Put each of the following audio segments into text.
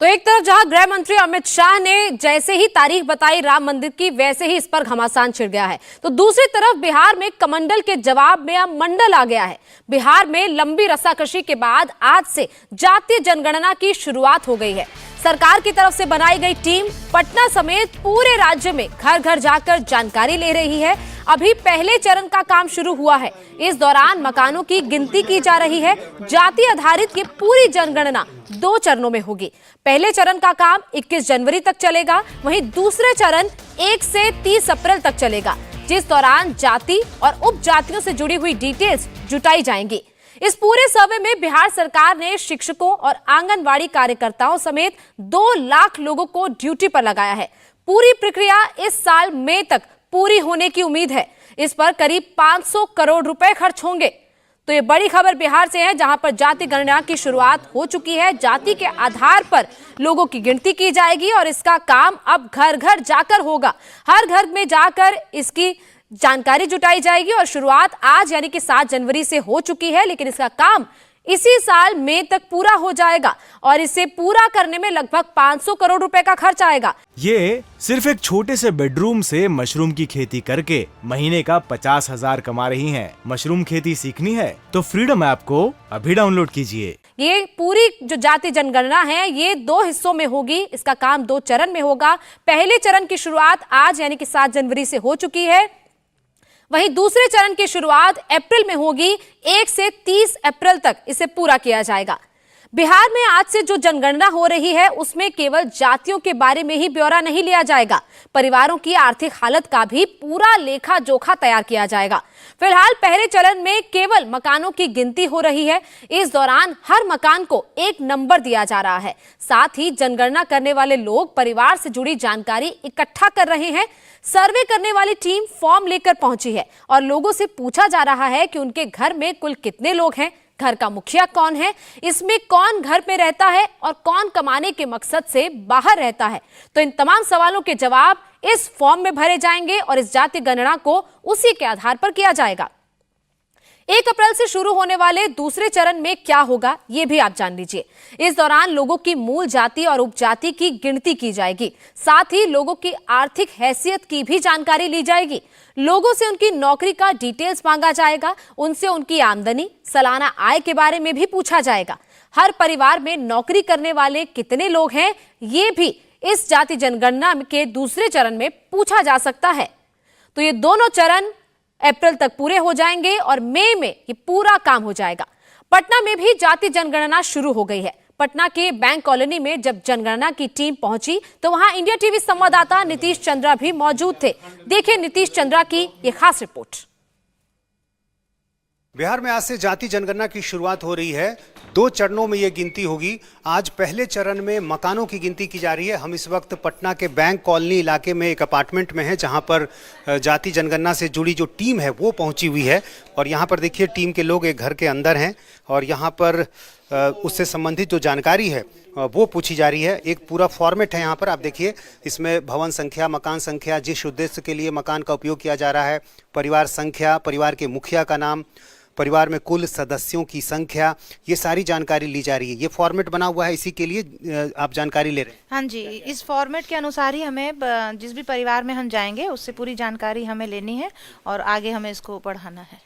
तो एक तरफ जहां गृह मंत्री अमित शाह ने जैसे ही तारीख बताई राम मंदिर की, वैसे ही इस पर घमासान छिड़ गया है। तो दूसरी तरफ बिहार में कमंडल के जवाब में अब मंडल आ गया है। बिहार में लंबी रस्साकशी के बाद आज से जातीय जनगणना की शुरुआत हो गई है। सरकार की तरफ से बनाई गई टीम पटना समेत पूरे राज्य में घर घर जाकर जानकारी ले रही है। अभी पहले चरण का काम शुरू हुआ है। इस दौरान मकानों की गिनती की जा रही है। जाति आधारित ये पूरी जनगणना 2 चरणों में होगी। पहले चरण का काम 21 जनवरी तक चलेगा, वहीं दूसरे चरण 1 से 30 अप्रैल तक चलेगा, जिस दौरान जाति और उपजातियों से जुड़ी हुई डिटेल्स जुटाई जाएंगी। इस पूरे सर्वे में बिहार सरकार ने शिक्षकों और आंगनवाड़ी कार्यकर्ताओं समेत 2 लाख लोगों को ड्यूटी पर लगाया है। पूरी प्रक्रिया इस साल मई तक पूरी होने की उम्मीद है। इस पर करीब 500 करोड़ रुपए खर्च होंगे। तो ये बड़ी खबर बिहार से है, जहां पर जाति गणना की शुरुआत हो चुकी है। जाति के आधार पर लोगों की गिनती की जाएगी और इसका काम अब घर घर जाकर होगा। हर घर में जाकर इसकी जानकारी जुटाई जाएगी और शुरुआत आज यानी कि 7 जनवरी से हो चुकी है, लेकिन इसका काम इसी साल मई तक पूरा हो जाएगा और इसे पूरा करने में लगभग 500 करोड़ रुपए का खर्च आएगा। ये सिर्फ एक छोटे से बेडरूम से मशरूम की खेती करके महीने का 50,000 कमा रही हैं। मशरूम खेती सीखनी है तो फ्रीडम ऐप को अभी डाउनलोड कीजिए। ये पूरी जो जाति जनगणना है ये 2 हिस्सों में होगी। इसका काम 2 चरण में होगा। पहले चरण की शुरुआत आज यानी कि 7 जनवरी से हो चुकी है, वहीं दूसरे चरण की शुरुआत अप्रैल में होगी। 1 से 30 अप्रैल तक इसे पूरा किया जाएगा। बिहार में आज से जो जनगणना हो रही है उसमें केवल जातियों के बारे में ही ब्यौरा नहीं लिया जाएगा, परिवारों की आर्थिक हालत का भी पूरा लेखा जोखा तैयार किया जाएगा। फिलहाल पहले चरण में केवल मकानों की गिनती हो रही है। इस दौरान हर मकान को एक नंबर दिया जा रहा है। साथ ही जनगणना करने वाले लोग परिवार से जुड़ी जानकारी इकट्ठा कर रहे हैं। सर्वे करने वाली टीम फॉर्म लेकर पहुंची है और लोगों से पूछा जा रहा है कि उनके घर में कुल कितने लोग हैं, घर का मुखिया कौन है, इसमें कौन घर में रहता है और कौन कमाने के मकसद से बाहर रहता है। तो इन तमाम सवालों के जवाब इस फॉर्म में भरे जाएंगे और इस जाति गणना को उसी के आधार पर किया जाएगा। 1 अप्रैल से शुरू होने वाले दूसरे चरण में क्या होगा ये भी आप जान लीजिए। इस दौरान लोगों की मूल जाति और उपजाति की गिनती की जाएगी। साथ ही लोगों की आर्थिक हैसियत की भी जानकारी ली जाएगी। लोगों से उनकी नौकरी का डिटेल्स मांगा जाएगा। उनसे उनकी आमदनी, सालाना आय के बारे में भी पूछा जाएगा। हर परिवार में नौकरी करने वाले कितने लोग हैं ये भी इस जाति जनगणना के दूसरे चरण में पूछा जा सकता है। तो ये दोनों चरण अप्रैल तक पूरे हो जाएंगे और मई में ये पूरा काम हो जाएगा। पटना में भी जाति जनगणना शुरू हो गई है। पटना के बैंक कॉलोनी में जब जनगणना की टीम पहुंची तो वहां इंडिया टीवी संवाददाता नीतीश चंद्रा भी मौजूद थे। देखिए नीतीश चंद्रा की ये खास रिपोर्ट। बिहार में आज से जाति जनगणना की शुरुआत हो रही है। 2 चरणों में ये गिनती होगी। आज पहले चरण में मकानों की गिनती की जा रही है। हम इस वक्त पटना के बैंक कॉलोनी इलाके में एक अपार्टमेंट में है, जहां पर जाति जनगणना से जुड़ी जो टीम है वो पहुंची हुई है। और यहां पर देखिए टीम के लोग एक घर के अंदर हैं और यहां पर उससे संबंधित जो जानकारी है वो पूछी जा रही है। एक पूरा फॉर्मेट है यहाँ पर, आप देखिए। इसमें भवन संख्या, मकान संख्या, जिस उद्देश्य के लिए मकान का उपयोग किया जा रहा है, परिवार संख्या, परिवार के मुखिया का नाम, परिवार में कुल सदस्यों की संख्या, ये सारी जानकारी ली जा रही है। ये फॉर्मेट बना हुआ है, इसी के लिए आप जानकारी ले रहे हैं। हाँ जी, इस फॉर्मेट के अनुसार ही हमें जिस भी परिवार में हम जाएंगे उससे पूरी जानकारी हमें लेनी है और आगे हमें इसको बढ़ाना है।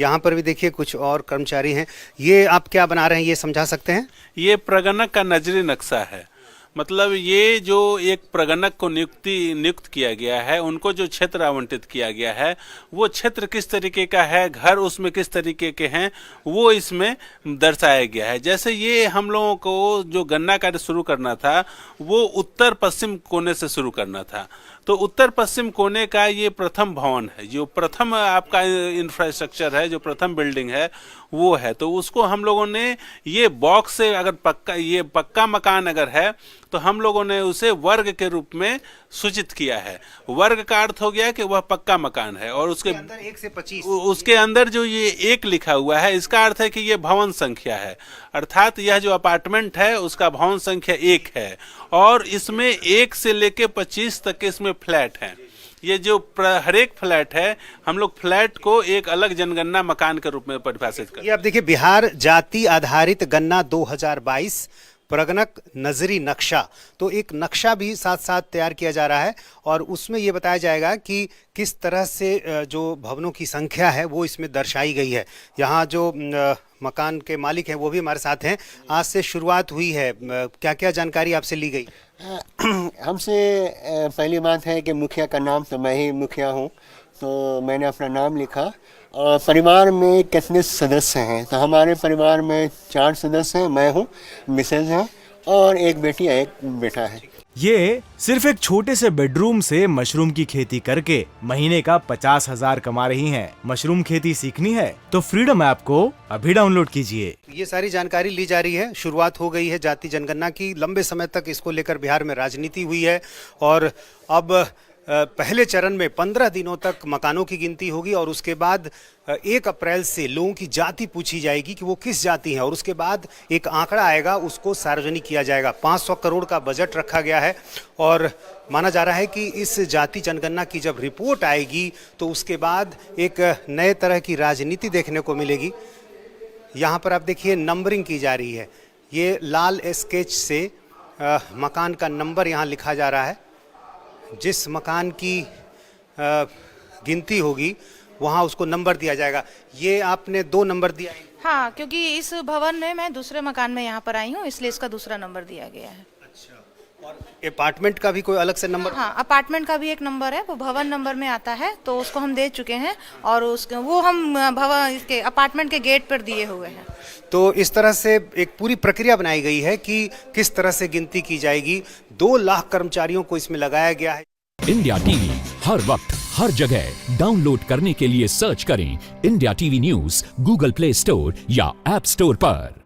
यहाँ पर भी देखिए कुछ और कर्मचारी हैं। ये आप क्या बना रहे हैं, ये समझा सकते हैं? ये प्रगणक का नजरी नक्शा है। मतलब ये जो एक प्रगणक को नियुक्त किया गया है, उनको जो क्षेत्र आवंटित किया गया है वो क्षेत्र किस तरीके का है, घर उसमें किस तरीके के हैं, वो इसमें दर्शाया गया है। जैसे ये हम लोगों को जो गणना कार्य शुरू करना था वो उत्तर पश्चिम कोने से शुरू करना था। तो उत्तर पश्चिम कोने का ये प्रथम भवन है, जो प्रथम आपका इंफ्रास्ट्रक्चर है, जो प्रथम बिल्डिंग है वो है। तो उसको हम लोगों ने ये बॉक्स से, अगर पक्का मकान अगर है तो हम लोगों ने उसे वर्ग के रूप में सूचित किया है। वर्ग का अर्थ हो गया कि वह पक्का मकान है और उसके अंदर 1 से 25 उसके अंदर जो ये 1 लिखा हुआ है, इसका अर्थ है कि ये भवन संख्या है। अर्थात यह जो अपार्टमेंट है उसका भवन संख्या 1 है और इसमें 1 से लेके 25 तक के इसमें फ्लैट हैं। ये जो हर एक फ्लैट है, हम लोग फ्लैट को एक अलग जनगणना मकान के रूप में परिभाषित करते हैं। ये आप देखिए, बिहार जाति आधारित गणना 2022 प्रगणक नजरी नक्शा। तो एक नक्शा भी साथ साथ तैयार किया जा रहा है और उसमें ये बताया जाएगा कि किस तरह से जो भवनों की संख्या है वो इसमें दर्शाई गई है। यहाँ जो मकान के मालिक हैं वो भी हमारे साथ हैं। आज से शुरुआत हुई है, क्या क्या जानकारी आपसे ली गई? हमसे पहली बात है कि मुखिया का नाम, तो मैं ही मुखिया हूँ, तो मैंने अपना नाम लिखा। और परिवार में कितने सदस्य हैं, तो हमारे परिवार में 4 सदस्य हैं, मैं हूँ, मिसेज है और एक बेटी है, एक बेटा है। ये सिर्फ एक छोटे से बेडरूम से मशरूम की खेती करके महीने का 50,000 कमा रही हैं। मशरूम खेती सीखनी है तो फ्रीडम ऐप को अभी डाउनलोड कीजिए। ये सारी जानकारी ली जा रही है। शुरुआत हो गई है जाति जनगणना की। लंबे समय तक इसको लेकर बिहार में राजनीति हुई है और अब पहले चरण में 15 दिनों तक मकानों की गिनती होगी और उसके बाद 1 अप्रैल से लोगों की जाति पूछी जाएगी कि वो किस जाति है और उसके बाद एक आंकड़ा आएगा, उसको सार्वजनिक किया जाएगा। 500 करोड़ का बजट रखा गया है और माना जा रहा है कि इस जाति जनगणना की जब रिपोर्ट आएगी तो उसके बाद एक नए तरह की राजनीति देखने को मिलेगी। यहाँ पर आप देखिए नंबरिंग की जा रही है। ये लाल स्केच से मकान का नंबर यहाँ लिखा जा रहा है। जिस मकान की गिनती होगी वहाँ उसको नंबर दिया जाएगा। ये आपने 2 नंबर दिया है? हाँ, क्योंकि इस भवन में मैं दूसरे मकान में यहाँ पर आई हूँ, इसलिए इसका दूसरा नंबर दिया गया है। अच्छा, और अपार्टमेंट का भी कोई अलग से नंबर? हाँ, अपार्टमेंट का भी एक नंबर है, वो भवन नंबर में आता है, तो उसको हम दे चुके हैं और उसके वो हम भवन इसके अपार्टमेंट के गेट पर दिए हुए हैं। तो इस तरह से एक पूरी प्रक्रिया बनाई गई है कि किस तरह से गिनती की जाएगी। 2 लाख कर्मचारियों को इसमें लगाया गया है। इंडिया टीवी हर वक्त हर जगह डाउनलोड करने के लिए सर्च करें India TV news Google play store या ऐप स्टोर पर।